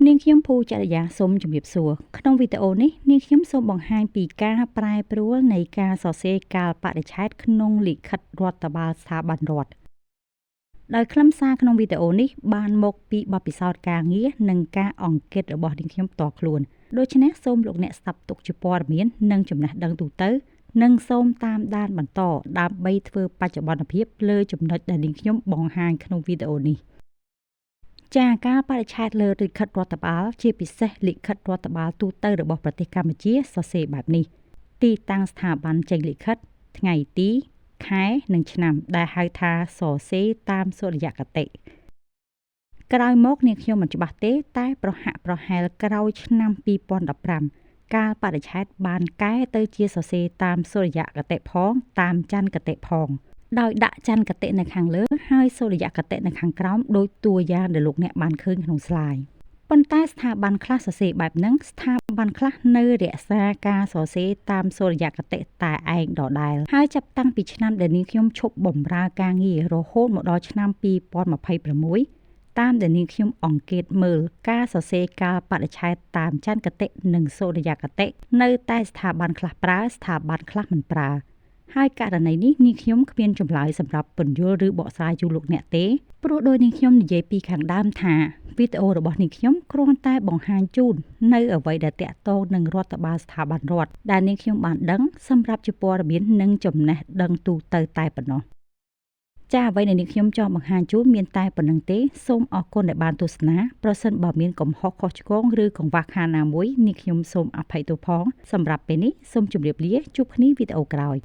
នាងខ្ញុំភូចរិយាសូមជម្រាបសួរក្នុងវីដេអូនេះនាងខ្ញុំសូមបង្ហាញពីការប្រែប្រួលនៃការសរសេរកាលបរិច្ឆេទក្នុងលិខិតរដ្ឋបាលស្ថាប័នរដ្ឋដោយខ្លឹមសារក្នុងវីដេអូនេះបានមកពីបទពិសោធន៍ការងារនិងការអង្កេតរបស់នាងខ្ញុំផ្ទាល់ខ្លួនដូច្នេះសូមលោកអ្នកស្ដាប់ទុកជាព័ត៌មាននិងចំណេះដឹងទូទៅនិងសូមតាមដានបន្តដើម្បីធ្វើបច្ចុប្បន្នភាពលើចំណុចដែលនាងខ្ញុំបង្ហាញក្នុងវីដេអូនេះចាការបរិច្ឆេទលើលិខិតរដ្ឋបាលជាពិសេសលិខិតរដ្ឋបាលទូទៅរបស់ប្រទេសកម្ពុជាសរសេរបែបនេះទីតាំងស្ថាប័នចេញលិខិតថ្ងៃទីខែនិងឆ្នាំដែលហៅថាសរសេរតាមសុរិយគតិក្រោយមកនាងខ្ញុំមិនច្បាស់ទេតែប្រហាក់ប្រហែលក្រោយឆ្នាំ2015កាលបរិច្ឆេទបានកែទៅជាសរសេរតាមសុរិយគតិផងតាមច័ន្ទគតិផងដោយដាក់ច័ន្ទគតិនៅខាងលើហើយសុរិយគតិនៅខាងក្រោមដោយតួយ៉ាងដែលលោកអ្នកបានឃើញក្នុងស្លាយប៉ុន្តែស្ថាប័នខ្លះសរសេរបែបហ្នឹងស្ថាប័នខ្លះនៅរក្សាការសរសេរតាមសុរិយគតិតែឯងដដែលហើយចាប់តាំងពីឆ្នាំដែលនាងខ្ញុំឈប់បម្រើការងាររហូតមកដល់ឆ្នាំ2026តាមដែលនាងខ្ញុំអង្កេតមើលការសរសេរកាលបរិច្ឆេទតាមច័ន្ទគតិនិងសុរិយគតិនៅតែស្ថាប័នខ្លះប្រើស្ថាប័នខ្លះមិនប្រើហើយករណីនេះនាងខ្ញុំគ្មានចម្លើយសម្រាប់ពន្យល់ឬបកស្រាយជូនលោកអ្នកទេព្រោះដោយនាងខ្ញុំនិយាយពីខាងដើមថាវីដេអូរបស់នាងខ្ញុំគ្រាន់តែបង្ហាញជូននៅអ្វីដែលតាក់ទងនឹងរដ្ឋបាលស្ថាប័នរដ្ឋដែលនាងខ្ញុំបានដឹងសម្រាប់ជាព័ត៌មាននិងចំណេះដឹងទូទៅតែប៉ុណ្ណោះចាអ្វីដែលនាងខ្ញុំចង់បង្ហាញជូនមានតែប៉ុណ្្នឹងទេសូមអរគុណដែលបានទស្សនាប្រសិនបើមានកំហុសខុសឆ្គងឬកង្វះខាតណាមួយនាងខ្ញុំសូមអភ័យទោសផងសម្រាប់ពេលនេះសូមជម្រាបលាជួបគ្នាវីដេអូក្រោយ